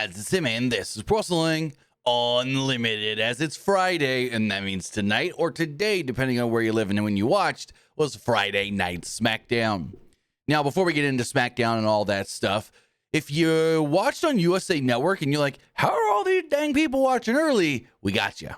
lads, it's him, and this is Wrestling Unlimited, as it's Friday, and that means tonight or today, depending on where you live and when you watched, was Friday Night Smackdown. Now, before we get into Smackdown and all that stuff, if you watched on USA Network and you're like, how are all these dang people watching early? We got you.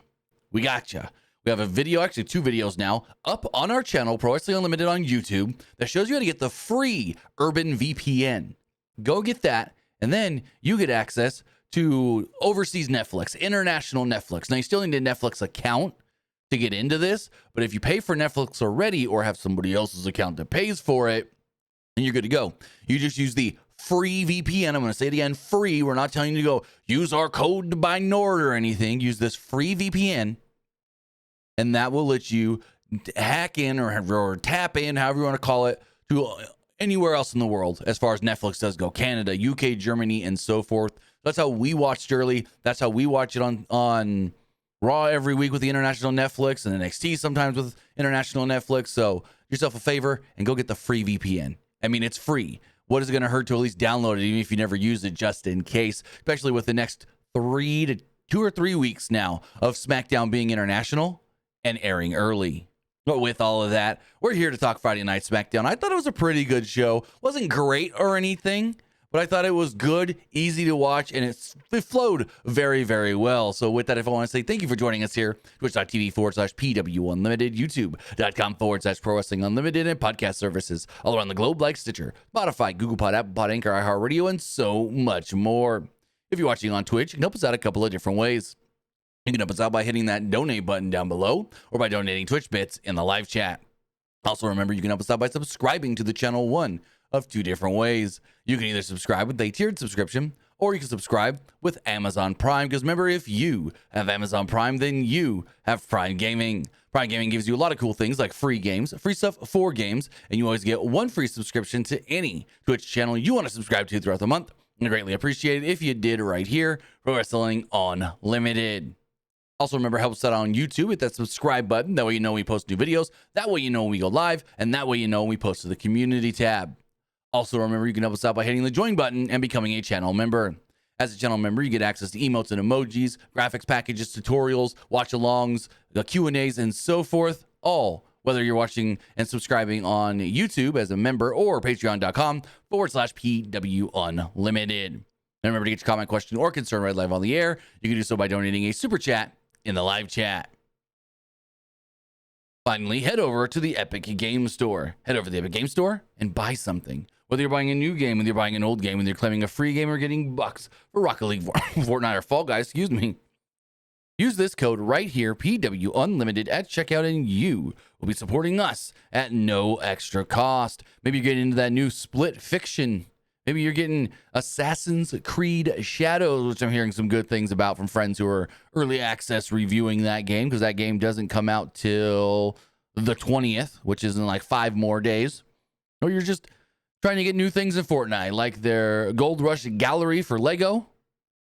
We got you. We have a video, actually 2 videos now, up on our channel, Pro Wrestling Unlimited on YouTube, that shows you how to get the free Urban VPN. Go get that, and then you get access to overseas Netflix, international Netflix. Now, you still need a Netflix account to get into this, but if you pay for Netflix already or have somebody else's account that pays for it, then you're good to go. You just use the free VPN. I'm going to say it again, free. We're not telling you to go use our code to buy Nord or anything. Use this free VPN, and that will let you hack in or tap in, however you want to call it, to anywhere else in the world as far as Netflix does go. Canada, UK, Germany, and so forth. That's how we watched early. That's how we watch it on Raw every week with the international Netflix, and NXT sometimes with international Netflix. So do yourself a favor and go get the free VPN. I mean, it's free. What is it going to hurt to at least download it, even if you never use it, just in case, especially with the next 2 or 3 weeks now of SmackDown being international and airing early. But with all of that, we're here to talk Friday Night SmackDown. I thought it was a pretty good show. Wasn't great or anything, but I thought it was good, easy to watch, and it flowed very, very well. So with that, if I want to say thank you for joining us here, twitch.tv/PWU Unlimited, youtube.com/Pro Wrestling Unlimited, and podcast services all around the globe like Stitcher, Spotify, Google Pod, Apple Pod, Anchor, iHeartRadio, and so much more. If you're watching on Twitch, you can help us out a couple of different ways. You can help us out by hitting that donate button down below or by donating Twitch bits in the live chat. Also, remember, you can help us out by subscribing to the channel, one of 2 different ways. You can either subscribe with a tiered subscription, or you can subscribe with Amazon Prime, because remember, if you have Amazon Prime, then you have Prime Gaming. Prime Gaming gives you a lot of cool things like free games, free stuff for games, and you always get 1 free subscription to any Twitch channel you want to subscribe to throughout the month. I greatly appreciate it if you did right here, Pro Wrestling Unlimited. Also, remember, help us out on YouTube. Hit that subscribe button. That way you know when we post new videos. That way you know when we go live. And that way you know when we post to the community tab. Also, remember, you can help us out by hitting the join button and becoming a channel member. As a channel member, you get access to emotes and emojis, graphics packages, tutorials, watch-alongs, the Q&As, and so forth. All, whether you're watching and subscribing on YouTube as a member or patreon.com/PW Unlimited. And remember, to get your comment, question, or concern right live on the air, you can do so by donating a super chat in the live chat. Finally, head over to the Epic Game Store. Head over to the Epic Game Store and buy something. Whether you're buying a new game, whether you're buying an old game, whether you're claiming a free game or getting bucks for Rocket League, Fortnite, or Fall Guys, use this code right here, PW Unlimited, at checkout, and you will be supporting us at no extra cost. Maybe you're getting into that new Split Fiction. Maybe you're getting Assassin's Creed Shadows, which I'm hearing some good things about from friends who are early access reviewing that game, because that game doesn't come out till the 20th, which is in like 5 more days. Or you're just trying to get new things in Fortnite, like their Gold Rush Gallery for Lego,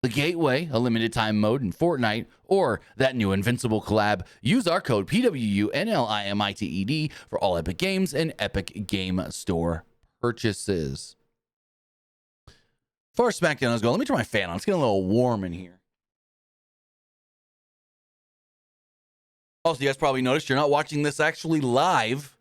the Gateway, a limited time mode in Fortnite, or that new Invincible collab. Use our code PWU NLIMITED for all Epic Games and Epic Game Store purchases. As far as SmackDown is going, let me turn my fan on. It's getting a little warm in here. Also, you guys probably noticed you're not watching this actually live,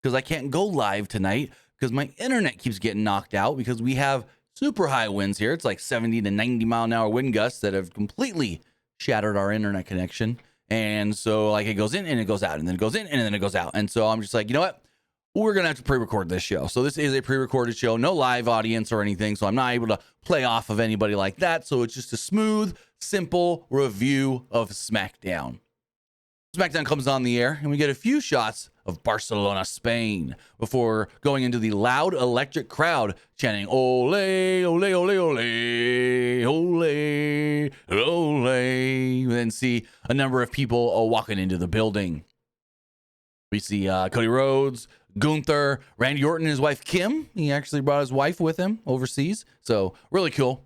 because I can't go live tonight because my internet keeps getting knocked out, because we have super high winds here. It's like 70 to 90 mile an hour wind gusts that have completely shattered our internet connection. And so like it goes in and it goes out, and then it goes in and then it goes out. And so I'm just like, you know what? We're going to have to pre-record this show. So this is a pre-recorded show, no live audience or anything. So I'm not able to play off of anybody like that. So it's just a smooth, simple review of SmackDown. SmackDown comes on the air, and we get a few shots of Barcelona, Spain, before going into the loud electric crowd chanting, "Ole, ole, ole, ole, ole, ole." We then see a number of people walking into the building. We see Cody Rhodes, Gunther, Randy Orton, and his wife Kim. He actually brought his wife with him overseas, so really cool.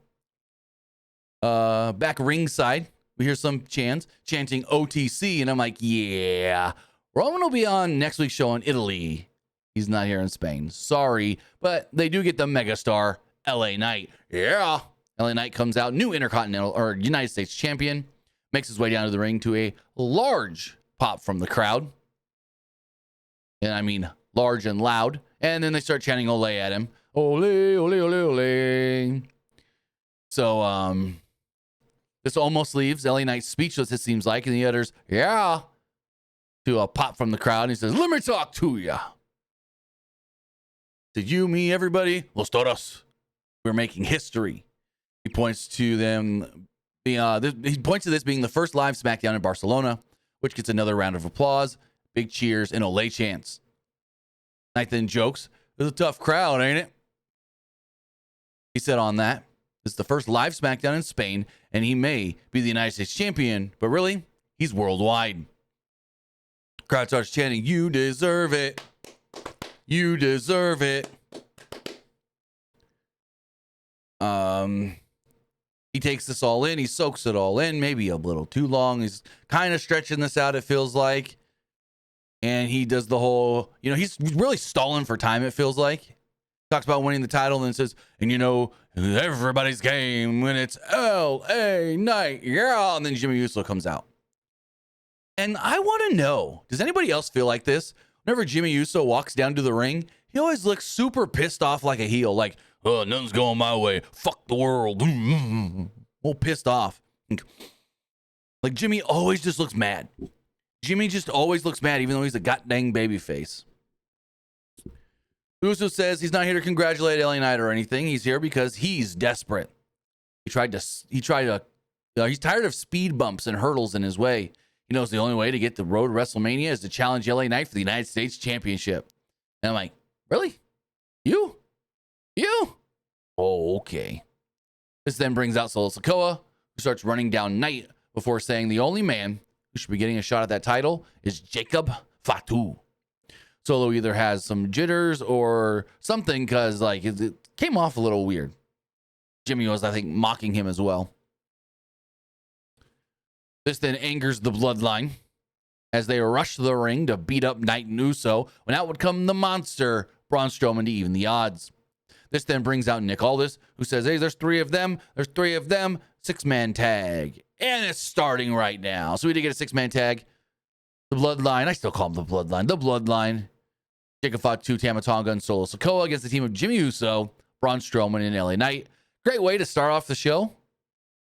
Back ringside, we hear some chanting OTC, and I'm like, yeah, Roman will be on next week's show in Italy. He's not here in Spain. Sorry, but they do get the megastar LA Knight. Yeah. LA Knight comes out, new Intercontinental or United States champion, makes his way down to the ring to a large pop from the crowd. And I mean large and loud. And then they start chanting ole at him. Ole, ole, ole, ole. So, this almost leaves LA Knight speechless, it seems like. And he utters, yeah, to a pop from the crowd. And he says, let me talk to ya. Did you, me, everybody? Los toros. We're making history. He points to them. He points to this being the first live SmackDown in Barcelona, which gets another round of applause, big cheers, and ole chants. Knight then jokes, it's a tough crowd, ain't it? He said on that, this is the first live SmackDown in Spain, and he may be the United States champion, but really, he's worldwide. Crowd starts chanting, you deserve it. You deserve it. He takes this all in. He soaks it all in, maybe a little too long. He's kind of stretching this out, it feels like. And he does the whole, he's really stalling for time, it feels like. Talks about winning the title and then says, and everybody's game when it's LA Knight, yeah. And then Jimmy Uso comes out. And I want to know, does anybody else feel like this? Whenever Jimmy Uso walks down to the ring, he always looks super pissed off like a heel. Like, oh, nothing's going my way. Fuck the world. All pissed off. Like, Jimmy always just looks mad. Jimmy just always looks mad, even though he's a goddamn babyface. Uso says he's not here to congratulate LA Knight or anything. He's here because he's desperate. He's tired of speed bumps and hurdles in his way. He knows the only way to get the road to WrestleMania is to challenge LA Knight for the United States Championship. And I'm like, really? You? Oh, okay. This then brings out Solo Sikoa, who starts running down Knight before saying the only man who should be getting a shot at that title is Jacob Fatu. Solo either has some jitters or something because it came off a little weird. Jimmy was, I think, mocking him as well. This then angers the Bloodline as they rush to the ring to beat up Knight and Uso, when out would come the monster, Braun Strowman, to even the odds. This then brings out Nick Aldis, who says, hey, there's three of them, 6-man tag. And it's starting right now. So we did get a 6-man tag. The Bloodline, I still call them the Bloodline. Jacob Fatu, Tama Tonga, and Solo Sikoa against the team of Jimmy Uso, Braun Strowman, and LA Knight. Great way to start off the show.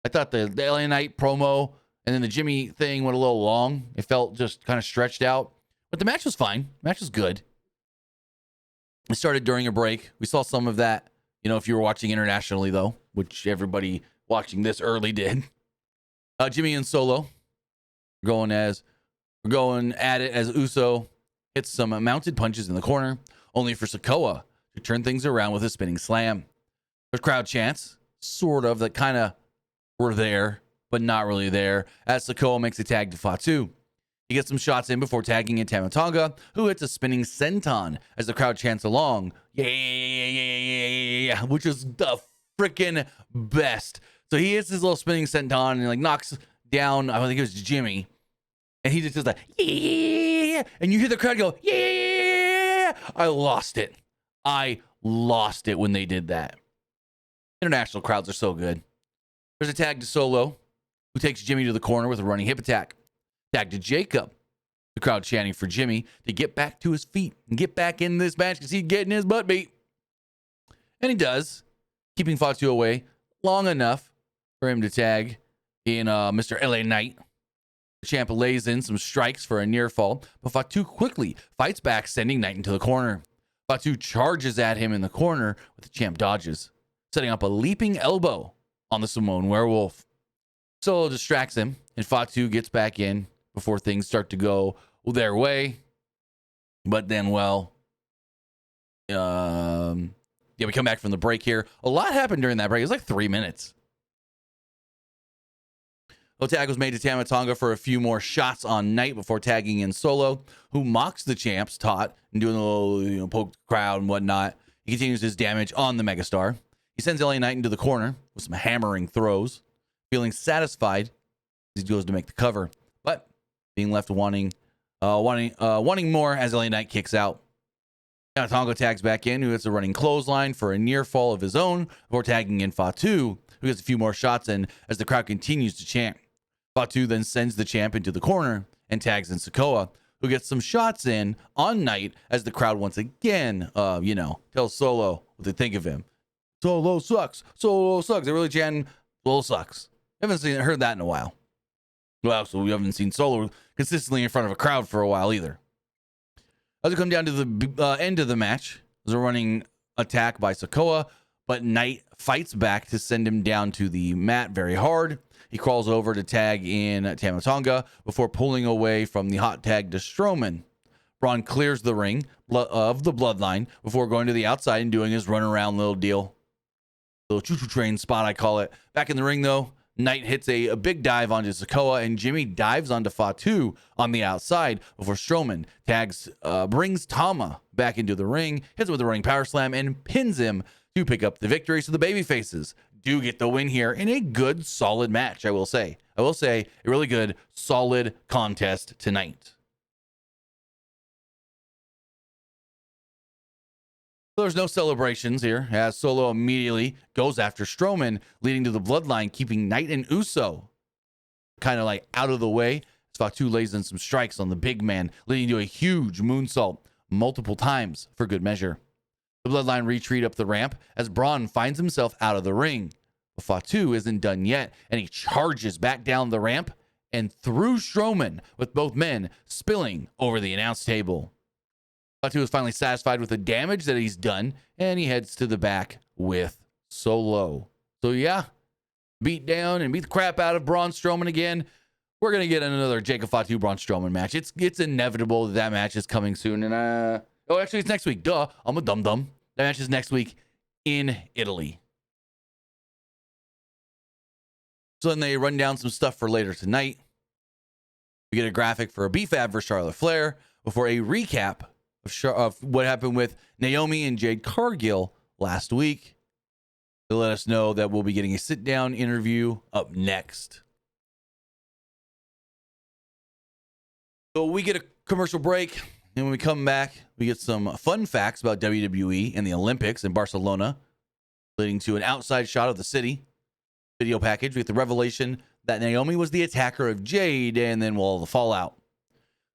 I thought the LA Knight promo and then the Jimmy thing went a little long. It felt just kind of stretched out. But the match was fine. The match was good. It started during a break. We saw some of that, if you were watching internationally, though, which everybody watching this early did. Jimmy and Solo going at it as Uso hits some mounted punches in the corner, only for Sikoa to turn things around with a spinning slam. There's crowd chants, sort of, that kind of were there, but not really there, as Sikoa makes a tag to Fatu. He gets some shots in before tagging in Tama Tonga, who hits a spinning senton as the crowd chants along. Yeah, which is the freaking best. So he hits his little spinning senton and knocks down, I think it was Jimmy. And he just does that, yeah, and you hear the crowd go, yeah. I lost it when they did that. International crowds are so good. There's a tag to Solo, who takes Jimmy to the corner with a running hip attack. Tag to Jacob. The crowd chanting for Jimmy to get back to his feet and get back in this match because he's getting his butt beat. And he does, keeping Fatu away long enough for him to tag in Mr. LA Knight. The champ lays in some strikes for a near fall, but Fatu quickly fights back, sending Knight into the corner. Fatu charges at him in the corner, but the champ dodges, setting up a leaping elbow on the Samoan werewolf. Solo distracts him, and Fatu gets back in before things start to go their way. But then, we come back from the break here. A lot happened during that break. It was 3 minutes. A tag was made to Tama Tonga for a few more shots on Knight before tagging in Solo, who mocks the champ's taunt and doing a little, poke the crowd and whatnot. He continues his damage on the Megastar. He sends LA Knight into the corner with some hammering throws, feeling satisfied as he goes to make the cover, but being left wanting more as LA Knight kicks out. Tonga tags back in, who hits a running clothesline for a near fall of his own before tagging in Fatu, who gets a few more shots in as the crowd continues to chant. Fatu then sends the champ into the corner and tags in Sikoa, who gets some shots in on Knight as the crowd once again, tells Solo what they think of him. Solo sucks. Solo sucks. They really chanting, Solo sucks. Haven't heard that in a while. Well, so we haven't seen Solo consistently in front of a crowd for a while either. As we come down to the end of the match, there's a running attack by Sikoa, but Knight fights back to send him down to the mat very hard. He crawls over to tag in Tamatonga before pulling away from the hot tag to Strowman. Braun clears the ring of the Bloodline before going to the outside and doing his run around little deal. Little choo-choo train spot, I call it. Back in the ring, though, Knight hits a big dive onto Sikoa, and Jimmy dives onto Fatu on the outside before Strowman brings Tama back into the ring, hits him with a running power slam, and pins him to pick up the victory. So the babyfaces do get the win here in a good, solid match, I will say. A really good, solid contest tonight. There's no celebrations here, as Solo immediately goes after Strowman, leading to the Bloodline, keeping Knight and Uso kind of like out of the way. Fatu lays in some strikes on the big man, leading to a huge moonsault multiple times for good measure. The Bloodline retreat up the ramp as Braun finds himself out of the ring. But Fatu isn't done yet, and he charges back down the ramp and through Strowman, with both men spilling over the announce table. Fatu is finally satisfied with the damage that he's done, and he heads to the back with Solo. So yeah, beat down and beat the crap out of Braun Strowman again. We're going to get another Jacob Fatu Braun Strowman match. It's inevitable that match is coming soon. And actually, it's next week. Duh, I'm a dum-dum. That match is next week in Italy. So then they run down some stuff for later tonight. We get a graphic for a BFAB versus Charlotte Flair before a recap of what happened with Naomi and Jade Cargill last week. They let us know that we'll be getting a sit-down interview up next. So we get a commercial break, and when we come back, we get some fun facts about WWE and the Olympics in Barcelona, leading to an outside shot of the city. Video package with the revelation that Naomi was the attacker of Jade, and then the fallout.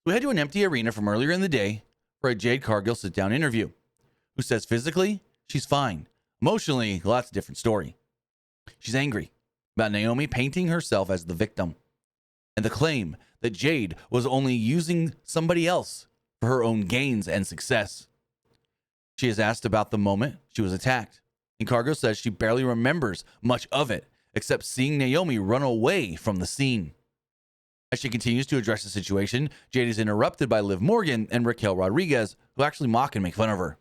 We head to an empty arena from earlier in the day for a Jade Cargill sit-down interview, who says physically, she's fine. Emotionally, well, that's a different story. She's angry about Naomi painting herself as the victim and the claim that Jade was only using somebody else for her own gains and success. She is asked about the moment she was attacked, and Cargill says she barely remembers much of it, except seeing Naomi run away from the scene. As she continues to address the situation, Jade is interrupted by Liv Morgan and Raquel Rodriguez, who actually mock and make fun of her.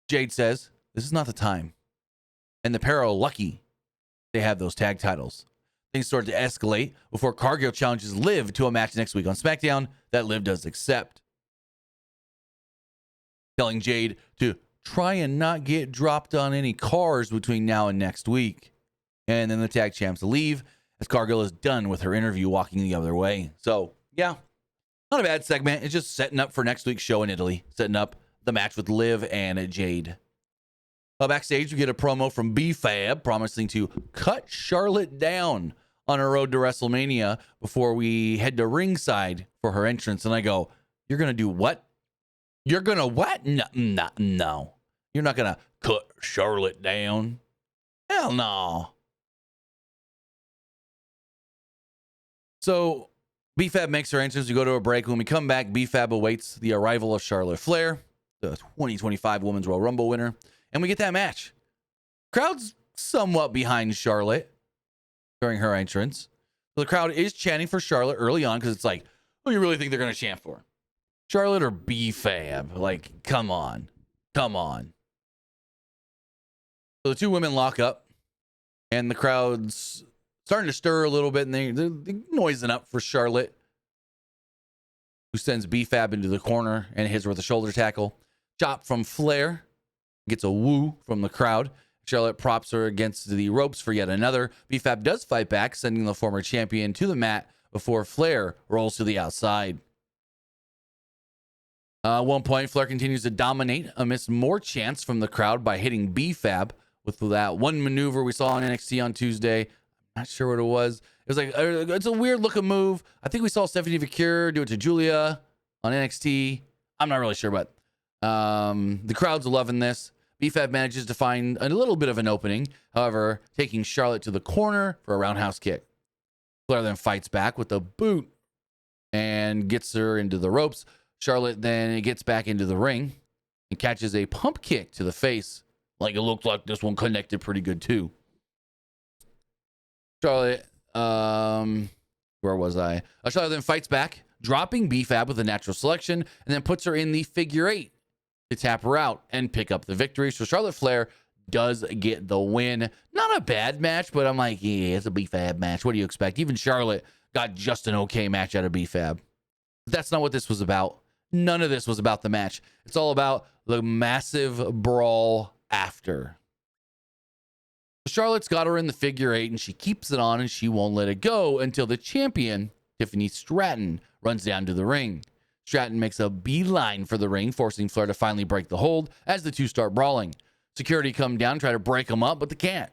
Jade says, this is not the time, and the pair are lucky they have those tag titles. Things start to escalate before Cargill challenges Liv to a match next week on Smackdown that Liv does accept, telling Jade to try and not get dropped on any cars between now and next week. And then the tag champs leave as Cargill is done with her interview, walking the other way. So, yeah, not a bad segment. It's just setting up for next week's show in Italy, setting up the match with Liv and Jade. Backstage, we get a promo from BFAB promising to cut Charlotte down on her road to WrestleMania before we head to ringside for her entrance. And I go, you're going to do what? You're going to what? No. You're not going to cut Charlotte down. Hell no. So BFAB makes her entrance. We go to a break. When we come back, BFAB awaits the arrival of Charlotte Flair, the 2025 Women's Royal Rumble winner, and we get that match. Crowd's somewhat behind Charlotte during her entrance. The crowd is chanting for Charlotte early on because it's like, who do you really think they're going to chant for? Charlotte or BFAB? Like, come on. So the two women lock up, and the crowd's starting to stir a little bit, and they're noising up for Charlotte, who sends BFAB into the corner and hits her with a shoulder tackle. Chop from Flair, gets a woo from the crowd. Charlotte props her against the ropes for yet another. BFAB does fight back, sending the former champion to the mat before Flair rolls to the outside. At one point, Flair continues to dominate amidst more chants from the crowd by hitting BFAB with that one maneuver we saw on NXT on Tuesday. I'm not sure what it was. It was like, it's a weird looking move. I think we saw Stephanie Vicure do it to Julia on NXT. I'm not really sure, but the crowd's loving this. BFAB manages to find a little bit of an opening, however, taking Charlotte to the corner for a roundhouse kick. Flair then fights back with a boot and gets her into the ropes. Charlotte then gets back into the ring and catches a pump kick to the face. Like, it looked like this one connected pretty good too. Charlotte, where was I? Charlotte then fights back, dropping BFAB with a natural selection, and then puts her in the figure 8 to tap her out and pick up the victory. So Charlotte Flair does get the win. Not a bad match, but I'm like, yeah, it's a BFAB match. What do you expect? Even Charlotte got just an okay match out of BFAB. But that's not what this was about. None of this was about the match. It's all about the massive brawl after. Charlotte's got her in the figure 8, and she keeps it on, and she won't let it go until the champion, Tiffany Stratton, runs down to the ring. Stratton makes a beeline for the ring, forcing Flair to finally break the hold as the two start brawling. Security come down, try to break them up, but they can't.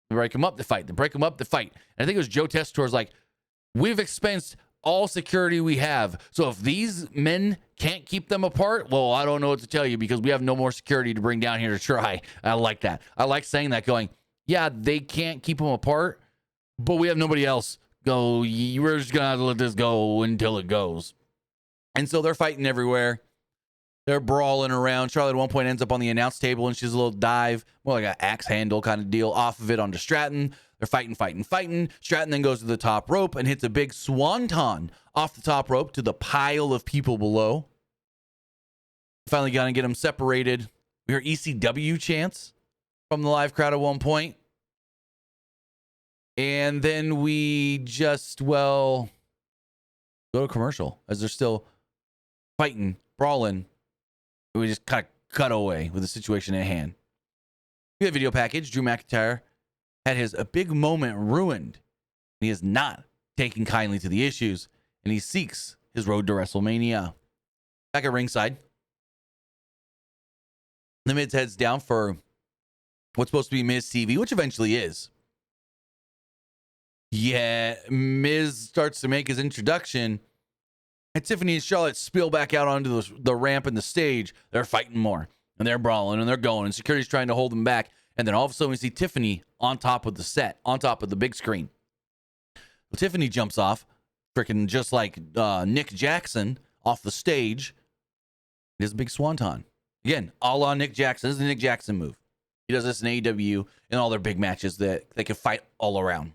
They break them up, they fight. They break them up, they fight. And I think it was Joe Testator's like, we've expensed all security we have. So if these men can't keep them apart, well, I don't know what to tell you because we have no more security to bring down here to try. I like that. I like saying that, going, yeah, they can't keep them apart, but we have nobody else. Go, we're just going to have to let this go until it goes. And so they're fighting everywhere. They're brawling around. Charlotte at one point ends up on the announce table, and she's a little dive, more like an axe handle kind of deal, off of it onto Stratton. They're fighting. Stratton then goes to the top rope and hits a big swanton off the top rope to the pile of people below. Finally got to get them separated. We hear ECW chants from the live crowd at one point. And then we just, go to commercial as they're still fighting, brawling. We just kind of cut away with the situation at hand. We have a video package. Drew McIntyre had his a big moment ruined. He is not taking kindly to the issues, and he seeks his road to WrestleMania. Back at ringside, the Miz heads down for what's supposed to be Miz TV, which eventually is. Yeah, Miz starts to make his introduction, and Tiffany and Charlotte spill back out onto the ramp and the stage. They're fighting more, and they're brawling, and they're going, and security's trying to hold them back. And then all of a sudden, we see Tiffany on top of the set, on top of the big screen. Well, Tiffany jumps off, freaking just like Nick Jackson off the stage. He does a big swanton. Again, a la Nick Jackson. This is the Nick Jackson move. He does this in AEW and all their big matches that they can fight all around.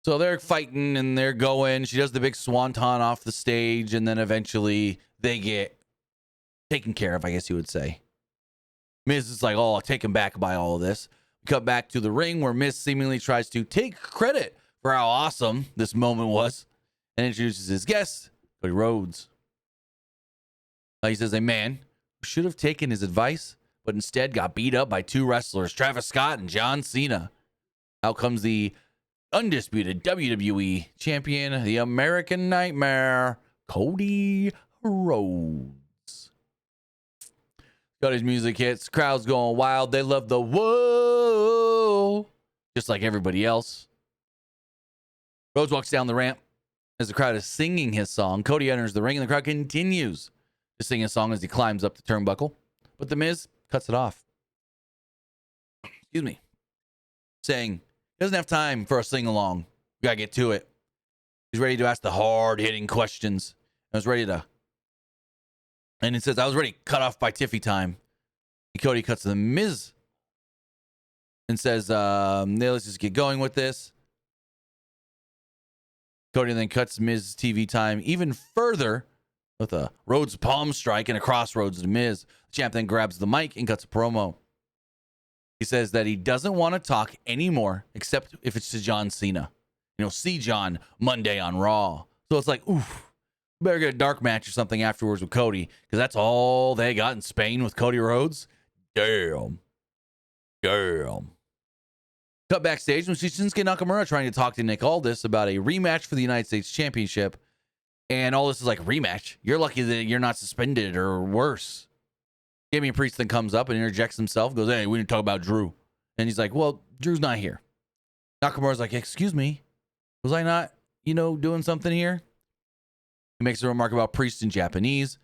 So they're fighting and they're going. She does the big swanton off the stage, and then eventually they get taken care of, I guess you would say. Miz is like, oh, taken back by all of this. We cut back to the ring where Miz seemingly tries to take credit for how awesome this moment was and introduces his guest, Cody Rhodes. He says a man who should have taken his advice, but instead got beat up by two wrestlers, Travis Scott and John Cena. Out comes the undisputed WWE champion, the American Nightmare, Cody Rhodes. Cody's music hits, crowd's going wild. They love the whoa, just like everybody else. Rhodes walks down the ramp as the crowd is singing his song. Cody enters the ring, and the crowd continues to sing his song as he climbs up the turnbuckle. But The Miz cuts it off. Excuse me. Saying he doesn't have time for a sing-along. We got to get to it. He's ready to ask the hard-hitting questions. I was ready to... And it says, I was ready to cut off by Tiffy time. And Cody cuts to The Miz and says, let's just get going with this. Cody then cuts Miz TV time even further with a Rhodes palm strike and a crossroads to Miz. The champ then grabs the mic and cuts a promo. He says that he doesn't want to talk anymore except if it's to John Cena. See John Monday on Raw. So it's like, oof. Better get a dark match or something afterwards with Cody, because that's all they got in Spain with Cody Rhodes. Damn. Cut backstage with Shinsuke Nakamura trying to talk to Nick Aldis about a rematch for the United States Championship. And all this is like, rematch? You're lucky that you're not suspended or worse. Damian Priest then comes up and interjects himself, goes, hey, we didn't talk about Drew. And he's like, well, Drew's not here. Nakamura's like, excuse me, was I not, doing something here? He makes a remark about Priest in Japanese.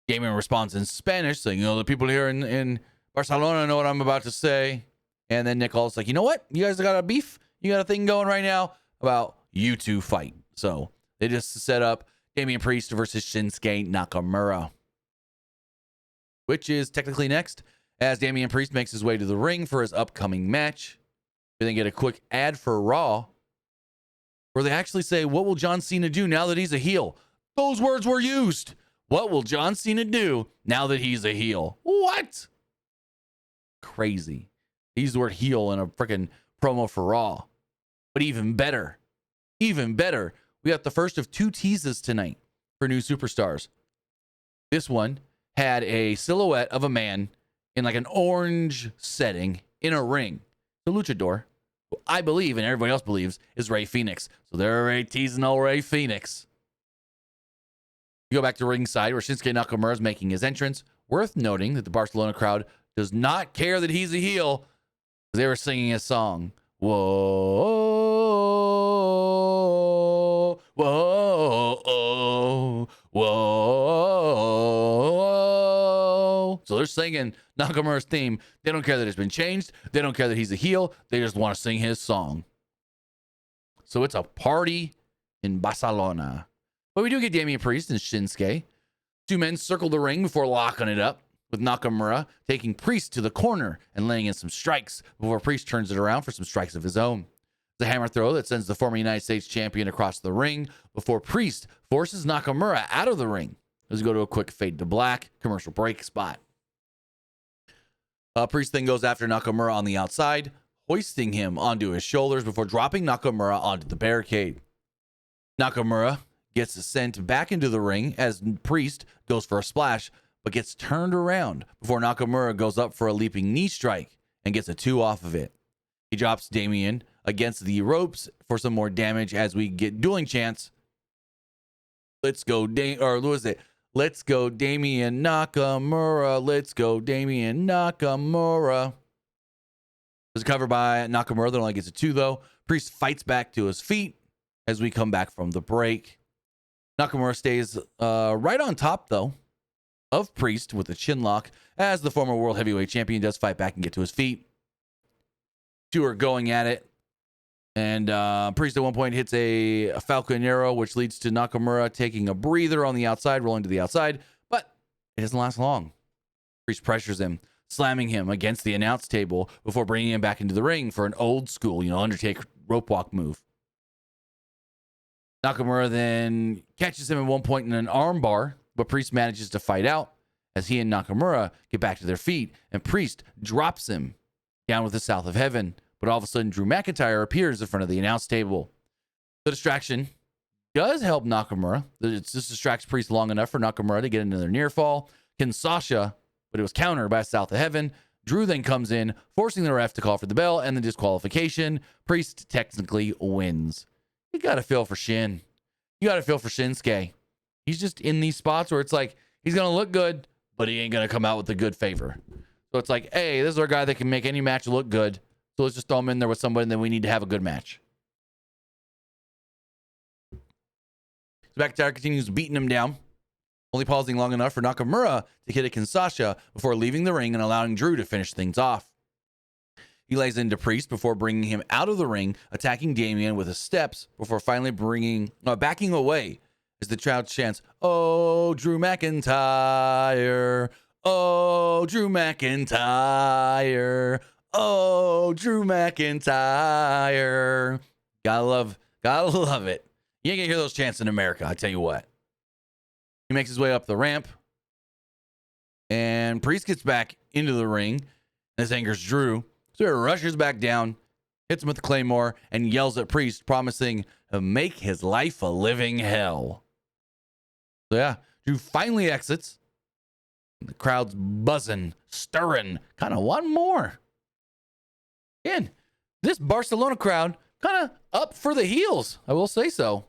Damian responds in Spanish, saying, the people here in Barcelona know what I'm about to say. And then Nick Ald's like, you know what? You guys got a beef? You got a thing going right now about you two fight. So they just set up Damian Priest versus Shinsuke Nakamura, which is technically next, as Damian Priest makes his way to the ring for his upcoming match. We then get a quick ad for Raw, where they actually say, what will John Cena do now that he's a heel? Those words were used. What will John Cena do now that he's a heel? What? Crazy. He used the word heel in a freaking promo for Raw. But even better, we got the first of 2 teases tonight for new superstars. This one had a silhouette of a man in like an orange setting in a ring. The luchador, who I believe and everybody else believes is Rey Fenix. So they're already teasing old Rey Fenix. You go back to ringside where Shinsuke Nakamura is making his entrance. Worth noting that the Barcelona crowd does not care that he's a heel. They were singing his song. Whoa, whoa, whoa. So they're singing Nakamura's theme. They don't care that it's been changed. They don't care that he's a heel. They just want to sing his song. So it's a party in Barcelona. But we do get Damian Priest and Shinsuke. 2 men circle the ring before locking it up, with Nakamura taking Priest to the corner and laying in some strikes before Priest turns it around for some strikes of his own. The hammer throw that sends the former United States champion across the ring before Priest forces Nakamura out of the ring. Let's go to a quick fade to black commercial break spot. Priest then goes after Nakamura on the outside, hoisting him onto his shoulders before dropping Nakamura onto the barricade. Nakamura gets sent back into the ring as Priest goes for a splash, but gets turned around before Nakamura goes up for a leaping knee strike and gets a 2 off of it. He drops Damian against the ropes for some more damage as we get dueling chants. Let's go, Let's go, Damian Nakamura. Let's go, Damian Nakamura. There's a cover by Nakamura that only gets a 2, though. Priest fights back to his feet as we come back from the break. Nakamura stays right on top, though, of Priest with a chin lock as the former world heavyweight champion does fight back and get to his feet. 2 are going at it. And Priest at one point hits a Falcon Arrow, which leads to Nakamura taking a breather on the outside, rolling to the outside. But it doesn't last long. Priest pressures him, slamming him against the announce table before bringing him back into the ring for an old school, Undertaker rope walk move. Nakamura then catches him at one point in an arm bar, but Priest manages to fight out as he and Nakamura get back to their feet, and Priest drops him down with the South of Heaven. But all of a sudden, Drew McIntyre appears in front of the announce table. The distraction does help Nakamura. This distracts Priest long enough for Nakamura to get into their near fall. Kinshasa, but it was countered by South of Heaven. Drew then comes in, forcing the ref to call for the bell and the disqualification. Priest technically wins. You got to feel for Shin. You got to feel for Shinsuke. He's just in these spots where it's like, he's going to look good, but he ain't going to come out with a good favor. So it's like, hey, this is our guy that can make any match look good. So let's just throw him in there with somebody, and then we need to have a good match. So McIntyre continues beating him down, only pausing long enough for Nakamura to hit a Kinshasa before leaving the ring and allowing Drew to finish things off. He lays into Priest before bringing him out of the ring, attacking Damian with his steps before finally backing away as the crowd chants, "Oh, Drew McIntyre! Oh, Drew McIntyre! Oh, Drew McIntyre!" Gotta love it. You ain't gonna hear those chants in America, I tell you what. He makes his way up the ramp, and Priest gets back into the ring. This angers Drew. So he rushes back down, hits him with the Claymore, and yells at Priest, promising to make his life a living hell. So yeah, Drew finally exits. The crowd's buzzing, stirring, kind of want more. Again, this Barcelona crowd kind of up for the heels, I will say so.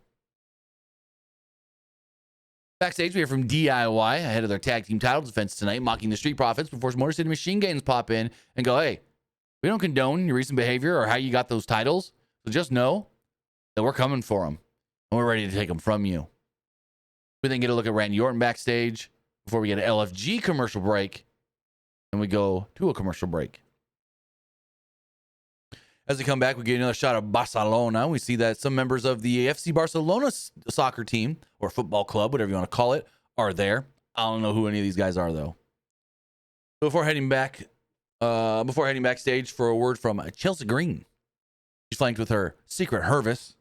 Backstage, we hear from DIY ahead of their tag team title defense tonight, mocking the Street Profits before Motor City Machine Guns pop in and go, hey, we don't condone your recent behavior or how you got those titles. So just know that we're coming for them and we're ready to take them from you. We then get a look at Randy Orton backstage before we get an LFG commercial break. And we go to a commercial break. As we come back, we get another shot of Barcelona. We see that some members of the FC Barcelona soccer team or football club, whatever you want to call it, are there. I don't know who any of these guys are, though. Before heading backstage for a word from Chelsea Green. She's flanked with her secret Hervis.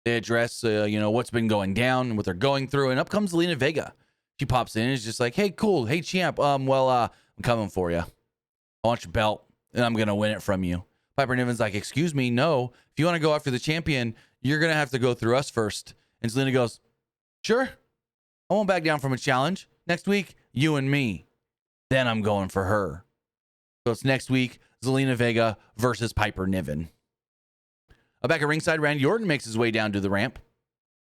They address, what's been going down and what they're going through. And up comes Zelina Vega. She pops in and is just like, hey, cool. Hey, champ. I'm coming for you. I want your belt. And I'm going to win it from you. Piper Niven's like, excuse me, no. If you want to go after the champion, you're going to have to go through us first. And Zelina goes, sure. I won't back down from a challenge. Next week, you and me. Then I'm going for her. So it's next week, Zelina Vega versus Piper Niven. Back at ringside, Randy Orton makes his way down to the ramp.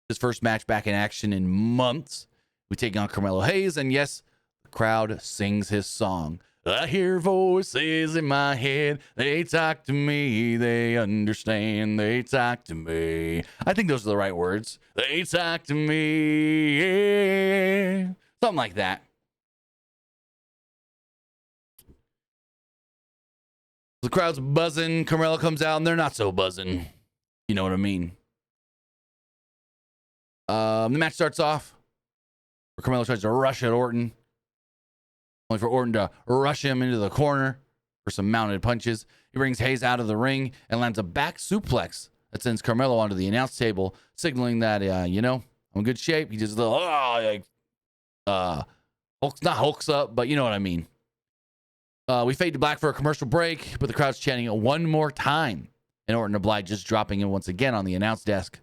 His first match back in action in months. We take on Carmelo Hayes, and yes, the crowd sings his song. I hear voices in my head. They talk to me. They understand. They talk to me. I think those are the right words. They talk to me. Yeah. Something like that. The crowd's buzzing. Carmelo comes out, and they're not so buzzing. You know what I mean. The match starts off where Carmelo tries to rush at Orton. Only for Orton to rush him into the corner for some mounted punches. He brings Hayes out of the ring and lands a back suplex that sends Carmelo onto the announce table, signaling that, I'm in good shape. He just hulks up, but you know what I mean. We fade to black for a commercial break, but the crowd's chanting one more time. And Orton obliges, dropping him once again on the announce desk.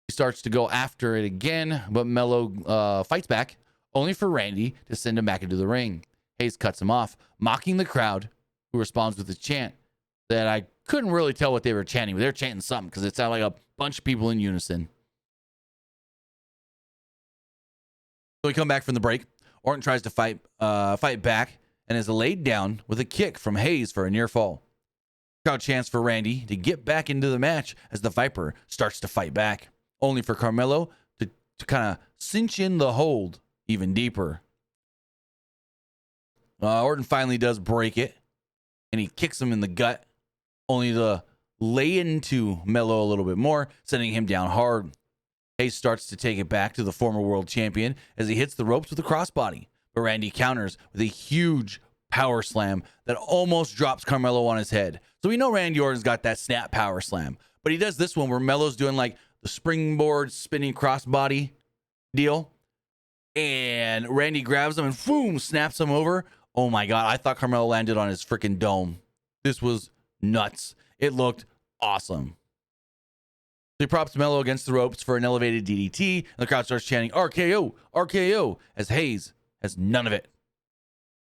He starts to go after it again, but Mello fights back, only for Randy to send him back into the ring. Hayes cuts him off, mocking the crowd, who responds with a chant that I couldn't really tell what they were chanting, but they were chanting something because it sounded like a bunch of people in unison. So we come back from the break. Orton tries to fight back and is laid down with a kick from Hayes for a near fall. Crowd chants for Randy to get back into the match as the Viper starts to fight back, only for Carmelo to kind of cinch in the hold even deeper. Orton finally does break it, and he kicks him in the gut, only to lay into Mello a little bit more, sending him down hard. Hayes starts to take it back to the former world champion as he hits the ropes with a crossbody, but Randy counters with a huge power slam that almost drops Carmelo on his head. So we know Randy Orton's got that snap power slam, but he does this one where Mello's doing like the springboard spinning crossbody deal. And Randy grabs him and boom, snaps him over. Oh my God, I thought Carmelo landed on his freaking dome. This was nuts. It looked awesome. So he props Mello against the ropes for an elevated DDT, and the crowd starts chanting RKO, RKO, as Hayes has none of it.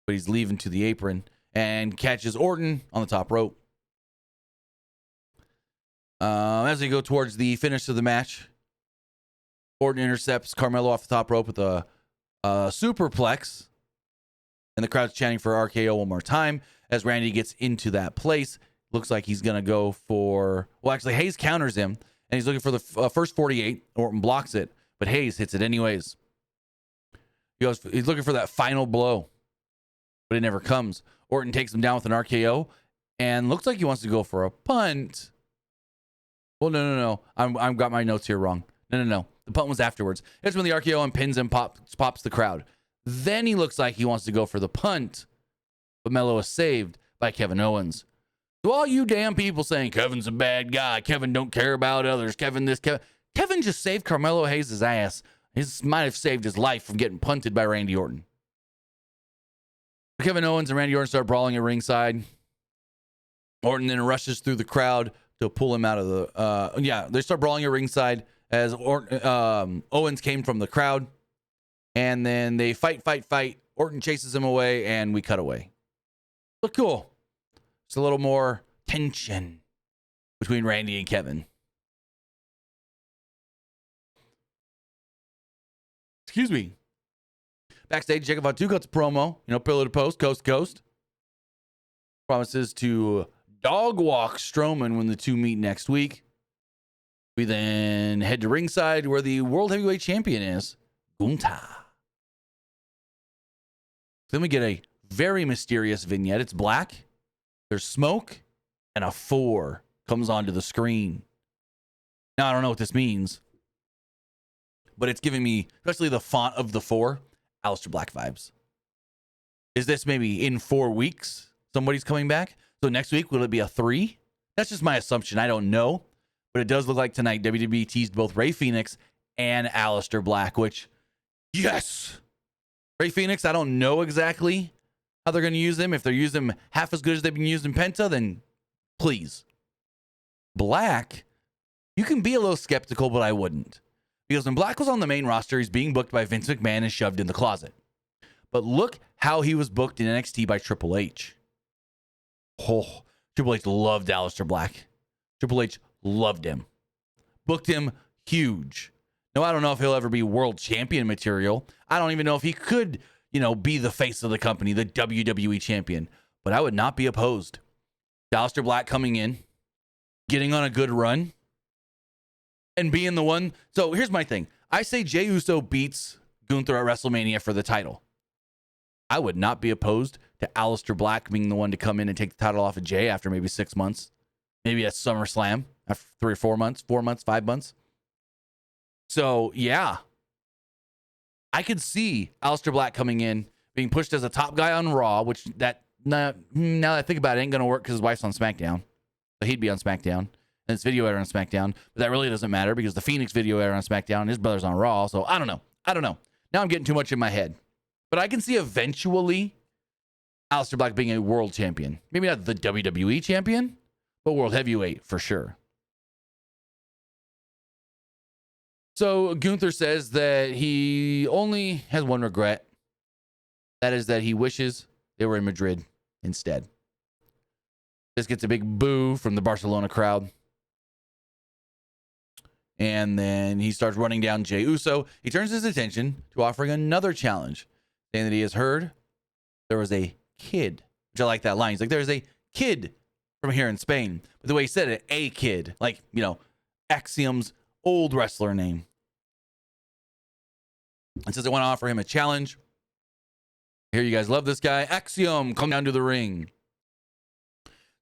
But he's leaving to the apron and catches Orton on the top rope. As we go towards the finish of the match, Orton intercepts Carmelo off the top rope with a superplex. And the crowd's chanting for RKO one more time as Randy gets into that place. Looks like he's going to go for... Well, actually, Hayes counters him, and he's looking for the first 48. Orton blocks it, but Hayes hits it anyways. He's looking for that final blow, but it never comes. Orton takes him down with an RKO, and looks like he wants to go for a punt. Well, no. I've got my notes here wrong. No. The punt was afterwards. It's when the RKO and pins him, pops the crowd. Then he looks like he wants to go for the punt, but Mello is saved by Kevin Owens. So all you damn people saying Kevin's a bad guy, Kevin don't care about others, Kevin just saved Carmelo Hayes' ass. He might have saved his life from getting punted by Randy Orton. Kevin Owens and Randy Orton start brawling at ringside. Orton then rushes through the crowd to pull him out of the... they start brawling at ringside as Owens came from the crowd. And then they fight. Orton chases him away, and we cut away. Look cool. It's a little more tension between Randy and Kevin. Excuse me. Backstage, Jacob Fatu cuts a promo, pillar to post, coast to coast. Promises to dog walk Strowman when the two meet next week. We then head to ringside where the World Heavyweight Champion is, Gunther. Then we get a very mysterious vignette. It's black. There's smoke, and a 4 comes onto the screen. Now, I don't know what this means, but it's giving me, especially the font of the 4, Aleister Black vibes. Is this maybe in 4 weeks somebody's coming back? So next week, will it be a 3? That's just my assumption. I don't know. But it does look like tonight WWE teased both Rey Fenix and Aleister Black, which, yes! Rey Fenix, I don't know exactly how they're going to use him. If they're using him half as good as they've been using Penta, then please. Black, you can be a little skeptical, but I wouldn't. Because when Black was on the main roster, he's being booked by Vince McMahon and shoved in the closet. But look how he was booked in NXT by Triple H. Oh, Triple H loved Aleister Black. Triple H loved him. Booked him huge. Now, I don't know if he'll ever be world champion material. I don't even know if he could, be the face of the company, the WWE champion. But I would not be opposed to Aleister Black coming in, getting on a good run, and being the one. So here's my thing. I say Jey Uso beats Gunther at WrestleMania for the title. I would not be opposed to Aleister Black being the one to come in and take the title off of Jey after maybe 6 months. Maybe at SummerSlam after 3 or 4 months, 4 months, 5 months. So, yeah. I could see Aleister Black coming in, being pushed as a top guy on Raw, which now that I think about it, ain't going to work because his wife's on SmackDown. So he'd be on SmackDown. And it's video editor on SmackDown. But that really doesn't matter because the Phoenix video editor on SmackDown and his brother's on Raw. So I don't know. Now I'm getting too much in my head. But I can see eventually Aleister Black being a world champion. Maybe not the WWE champion, but world heavyweight for sure. So Gunther says that he only has one regret. That is that he wishes they were in Madrid instead. This gets a big boo from the Barcelona crowd. And then he starts running down Jey Uso. He turns his attention to offering another challenge, saying that he has heard there was a kid, which I like that line. He's like, there's a kid from here in Spain. But the way he said it, a kid, like, Axiom's old wrestler name. And says, I want to offer him a challenge. I hear you guys love this guy. Axiom, come down to the ring.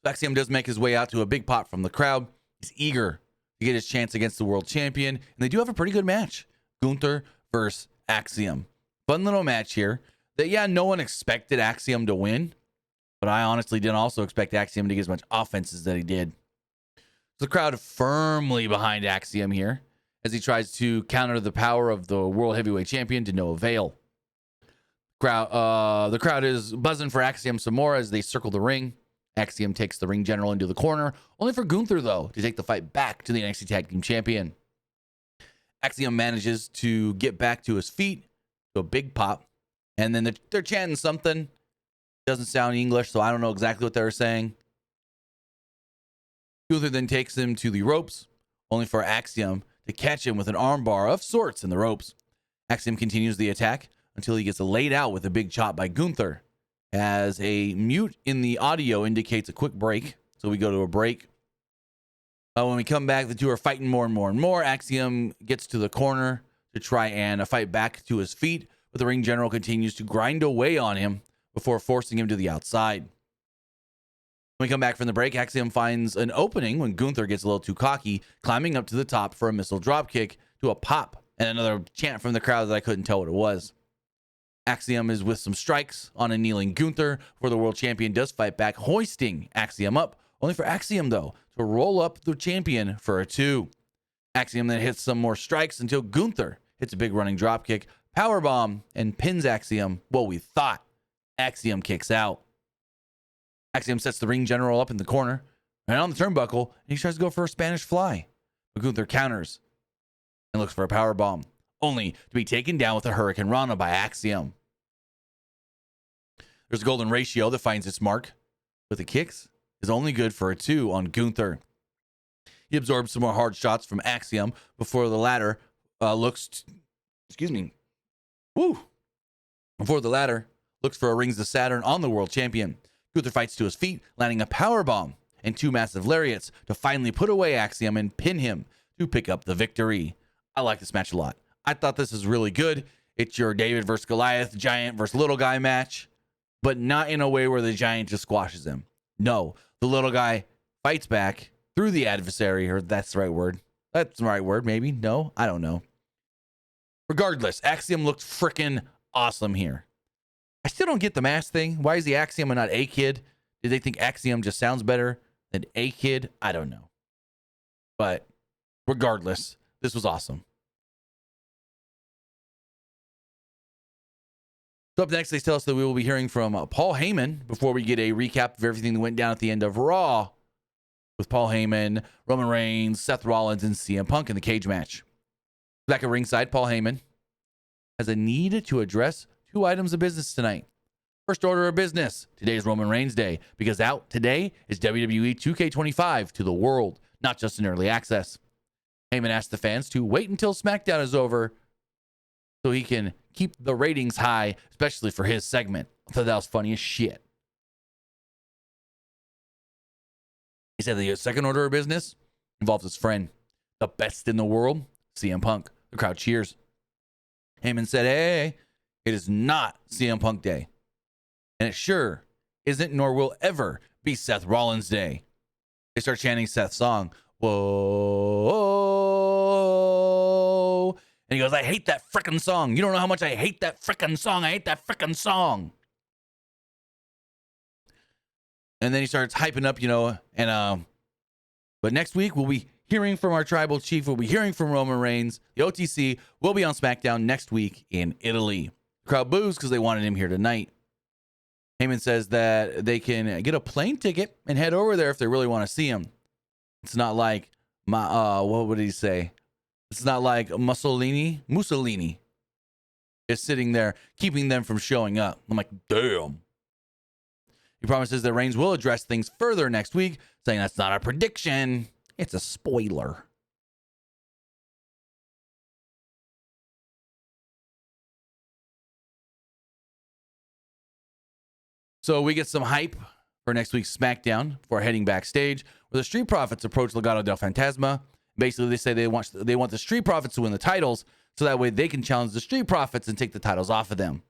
Axiom does make his way out to a big pop from the crowd. He's eager to get his chance against the world champion. And they do have a pretty good match. Gunther versus Axiom. Fun little match here. That, no one expected Axiom to win. But I honestly didn't also expect Axiom to get as much offense as that he did. The crowd firmly behind Axiom here as he tries to counter the power of the World Heavyweight Champion to no avail. The crowd is buzzing for Axiom some more as they circle the ring. Axiom takes the ring general into the corner, only for Gunther, though, to take the fight back to the NXT Tag Team Champion. Axiom manages to get back to his feet, to a big pop, and then they're chanting something. Doesn't sound English, so I don't know exactly what they're saying. Gunther then takes him to the ropes, only for Axiom to catch him with an armbar of sorts in the ropes. Axiom continues the attack until he gets laid out with a big chop by Gunther, as a mute in the audio indicates a quick break. So we go to a break. When we come back, the two are fighting more and more and more. Axiom gets to the corner to try and fight back to his feet, but the ring general continues to grind away on him before forcing him to the outside. When we come back from the break, Axiom finds an opening when Gunther gets a little too cocky, climbing up to the top for a missile dropkick to a pop and another chant from the crowd that I couldn't tell what it was. Axiom is with some strikes on a kneeling Gunther, where the world champion does fight back, hoisting Axiom up, only for Axiom, though, to roll up the champion for a 2. Axiom then hits some more strikes until Gunther hits a big running dropkick, powerbomb, and pins Axiom. Well, we thought. Axiom kicks out. Axiom sets the ring general up in the corner and on the turnbuckle, and he tries to go for a Spanish fly. But Gunther counters and looks for a powerbomb, only to be taken down with a Hurricane Rana by Axiom. There's a golden ratio that finds its mark, but the kicks is only good for a 2 on Gunther. He absorbs some more hard shots from Axiom before the latter looks Woo! Before the latter looks for a Rings of Saturn on the world champion. Gunther fights to his feet, landing a powerbomb and 2 massive lariats to finally put away Axiom and pin him to pick up the victory. I like this match a lot. I thought this is really good. It's your David versus Goliath, giant versus little guy match, but not in a way where the giant just squashes him. No, the little guy fights back through the adversary, or that's the right word. That's the right word, maybe. No, I don't know. Regardless, Axiom looked freaking awesome here. I still don't get the mask thing. Why is he Axiom and not A-Kid? Did they think Axiom just sounds better than A-Kid? I don't know. But regardless, this was awesome. So up next, they tell us that we will be hearing from Paul Heyman before we get a recap of everything that went down at the end of Raw with Paul Heyman, Roman Reigns, Seth Rollins, and CM Punk in the cage match. Back at ringside, Paul Heyman has a need to address 2 items of business tonight. First order of business. Today is Roman Reigns Day, because out today is WWE 2K25 to the world, not just in early access. Heyman asked the fans to wait until Smackdown is over so he can keep the ratings high, especially for his segment. I thought that was funny as shit. He said the second order of business involves his friend, the best in the world, CM Punk. The crowd cheers. Heyman said, hey, it is not CM Punk Day. And it sure isn't, nor will ever be Seth Rollins Day. They start chanting Seth's song. Whoa. And he goes, I hate that frickin' song. You don't know how much I hate that frickin' song. I hate that frickin' song. And then he starts hyping up, but next week we'll be hearing from our tribal chief. We'll be hearing from Roman Reigns. The OTC will be on SmackDown next week in Italy. The crowd boos because they wanted him here tonight. Heyman says that they can get a plane ticket and head over there if they really want to see him. It's not like what would he say? It's not like Mussolini is sitting there keeping them from showing up. I'm like, damn. He promises that Reigns will address things further next week, saying that's not a prediction. It's a spoiler. So we get some hype for next week's SmackDown before heading backstage, where the Street Profits approach Legado del Fantasma. Basically, they say they want the Street Profits to win the titles, so that way they can challenge the Street Profits and take the titles off of them.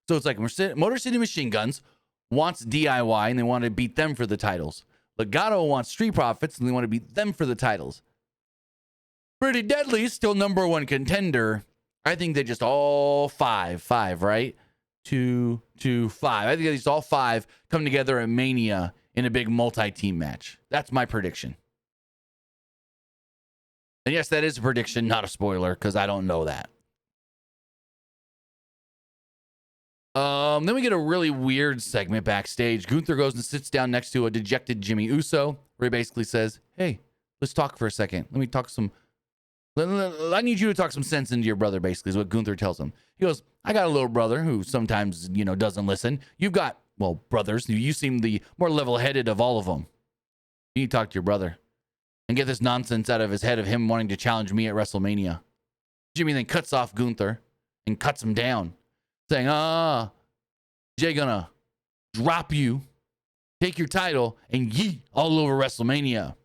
So it's like Motor City Machine Guns wants DIY, and they want to beat them for the titles. Legado wants Street Profits, and they want to beat them for the titles. Pretty Deadly, still number 1 contender. I think they just all five, right? 2, 5. I think these all 5 come together at Mania in a big multi-team match. That's my prediction. And yes, that is a prediction, not a spoiler, because I don't know that. Then we get a really weird segment backstage. Gunther goes and sits down next to a dejected Jimmy Uso, where he basically says, hey, let's talk for a second. I need you to talk some sense into your brother, basically, is what Gunther tells him. He goes, I got a little brother who sometimes, doesn't listen. You've got, brothers. You seem the more level-headed of all of them. You need to talk to your brother and get this nonsense out of his head of him wanting to challenge me at WrestleMania. Jimmy then cuts off Gunther and cuts him down, saying, Jay gonna drop you, take your title, and yeet all over WrestleMania.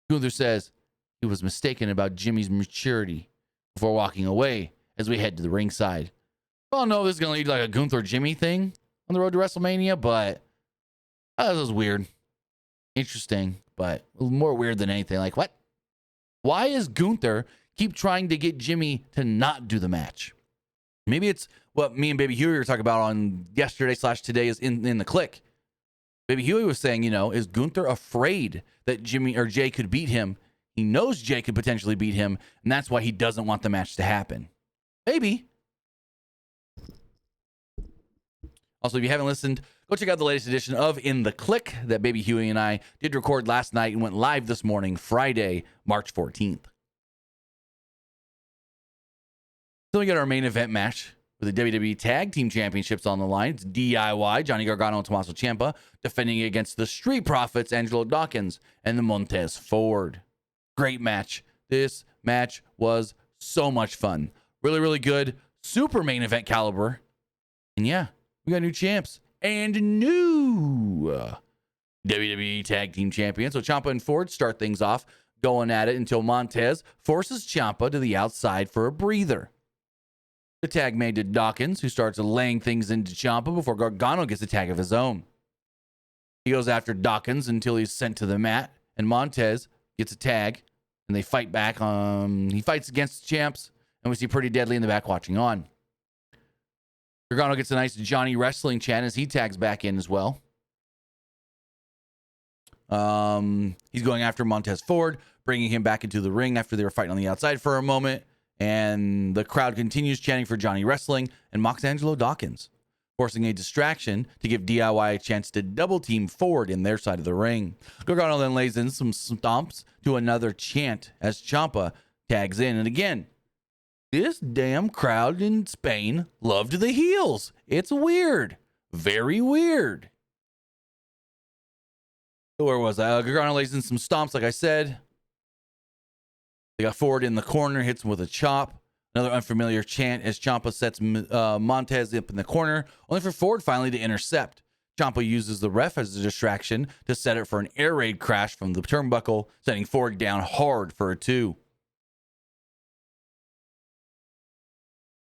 Gunther says he was mistaken about Jimmy's maturity before walking away as we head to the ringside. I don't know if this is going to lead to like a Gunther Jimmy thing on the road to WrestleMania, but this was weird. Interesting, but more weird than anything. Like, what? Why is Gunther keep trying to get Jimmy to not do the match? Maybe it's what me and Baby Huey were talking about on yesterday/today is in the click. Baby Huey was saying, is Gunther afraid that Jimmy or Jay could beat him? He knows Jay could potentially beat him, and that's why he doesn't want the match to happen. Maybe. Also, if you haven't listened, go check out the latest edition of In the Click that Baby Huey and I did record last night and went live this morning, Friday, March 14th. So we got our main event match with the WWE Tag Team Championships on the line. It's DIY, Johnny Gargano and Tommaso Ciampa, defending against the Street Profits, Angelo Dawkins and the Montez Ford. Great match. This match was so much fun. Really, really good. super main event caliber. And yeah, we got new champs and new WWE Tag Team Champions. So Ciampa and Ford start things off, going at it until Montez forces Ciampa to the outside for a breather. The tag made to Dawkins, who starts laying things into Ciampa before Gargano gets a tag of his own. He goes after Dawkins until he's sent to the mat, and Montez gets a tag, and they fight back. He fights against the champs, and we see Pretty Deadly in the back watching on. Gargano gets a nice Johnny Wrestling chant as he tags back in as well. He's going after Montez Ford, bringing him back into the ring after they were fighting on the outside for a moment. And the crowd continues chanting for Johnny Wrestling and mocks Angelo Dawkins, forcing a distraction to give DIY a chance to double team Ford in their side of the ring. Gargano then lays in some stomps to another chant as Ciampa tags in. And again, this damn crowd in Spain loved the heels. It's weird. Very weird. Where was I? Gargano lays in some stomps, like I said. They got Ford in the corner, hits him with a chop. Another unfamiliar chant as Ciampa sets Montez up in the corner, only for Ford finally to intercept. Ciampa uses the ref as a distraction to set it for an air raid crash from the turnbuckle, sending Ford down hard for a 2.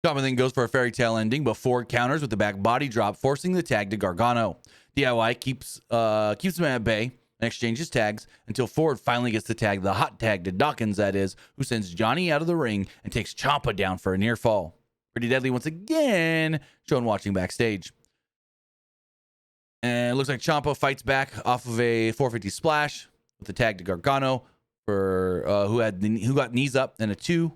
Ciampa then goes for a fairy tale ending, but Ford counters with the back body drop, forcing the tag to Gargano. DIY keeps him at bay and exchanges tags until Ford finally gets the tag, the hot tag to Dawkins, that is, who sends Johnny out of the ring and takes Ciampa down for a near fall. Pretty Deadly once again shown watching backstage. And it looks like Ciampa fights back off of a 450 splash with the tag to Gargano for who got knees up and a 2.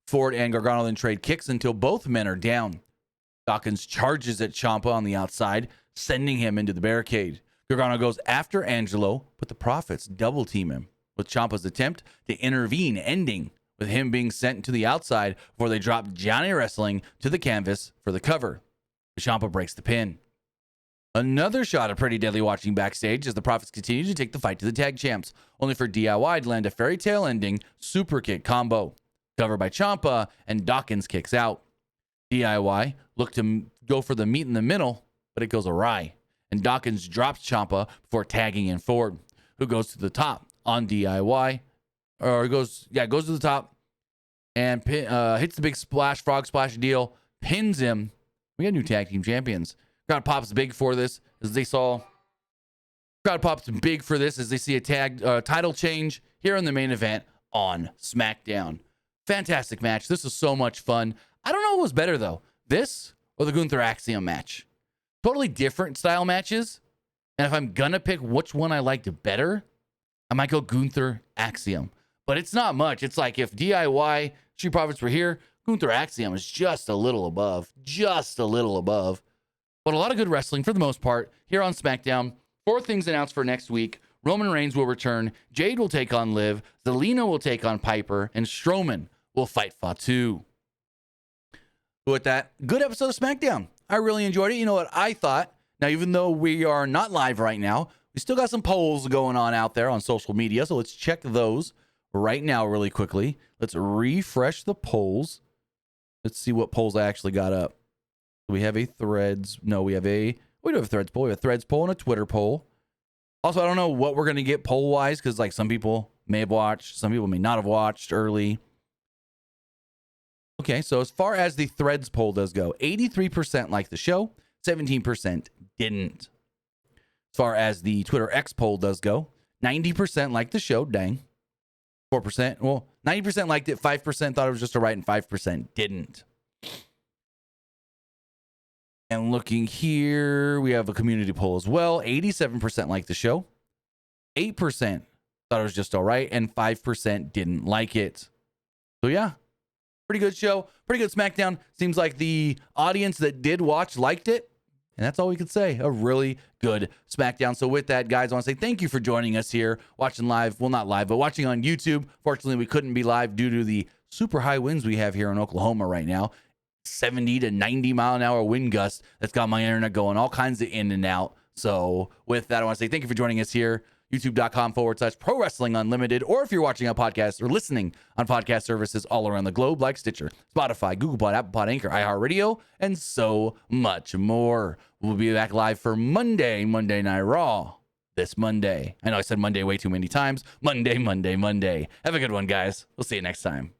Ford and Gargano then trade kicks until both men are down. Dawkins charges at Ciampa on the outside, sending him into the barricade. Gargano goes after Angelo, but the Profits double team him, with Ciampa's attempt to intervene ending with him being sent to the outside before they drop Johnny Wrestling to the canvas for the cover. Ciampa breaks the pin. Another shot of Pretty Deadly watching backstage as the Profits continue to take the fight to the tag champs, only for DIY to land a fairy tale ending super kick combo. Covered by Ciampa, and Dawkins kicks out. DIY look to go for the meat in the middle, but it goes awry. And Dawkins drops Ciampa before tagging in Ford, who goes to the top on DIY. Or goes to the top and hits the big splash, frog splash deal, pins him. We got new tag team champions. Crowd pops big for this as they see a title change here in the main event on Smackdown. Fantastic match. This was so much fun. I don't know what was better though, this or the Gunther Axiom match. Totally different style matches. And if I'm gonna pick which one I liked better, I might go Gunther Axiom. But it's not much. It's like if DIY Street Profits were here, Gunther Axiom is just a little above. Just a little above. But a lot of good wrestling for the most part here on SmackDown. 4 things announced for next week. Roman Reigns will return. Jade will take on Liv. Zelina will take on Piper. And Strowman will fight Fatu. With that, good episode of SmackDown. I really enjoyed it. You know what I thought? Now, even though we are not live right now, we still got some polls going on out there on social media. So let's check those right now really quickly. Let's refresh the polls. Let's see what polls I actually got up. We have a Threads. No, we do have a Threads poll. We have a Threads poll and a Twitter poll. Also, I don't know what we're going to get poll-wise because like some people may have watched, some people may not have watched early. Okay, so as far as the Threads poll does go, 83% liked the show, 17% didn't. As far as the Twitter X poll does go, 90% liked the show, dang. 4%, well, 90% liked it, 5% thought it was just alright, and 5% didn't. And looking here, we have a community poll as well. 87% liked the show, 8% thought it was just alright, and 5% didn't like it. So yeah. Pretty good show. Pretty good SmackDown. Seems like the audience that did watch liked it. And that's all we could say. A really good SmackDown. So with that, guys, I want to say thank you for joining us here. Watching live. Well, not live, but watching on YouTube. Fortunately, we couldn't be live due to the super high winds we have here in Oklahoma right now. 70 to 90 mile an hour wind gust. That's got my internet going all kinds of in and out. So with that, I want to say thank you for joining us here. youtube.com/Pro Wrestling Unlimited, or if you're watching on podcast or listening on podcast services all around the globe like Stitcher, Spotify, Google Pod, Apple Pod, Anchor, iHeartRadio, and so much more. We'll be back live for Monday Night Raw this Monday. I know I said Monday way too many times. Monday. Have a good one, guys. We'll see you next time.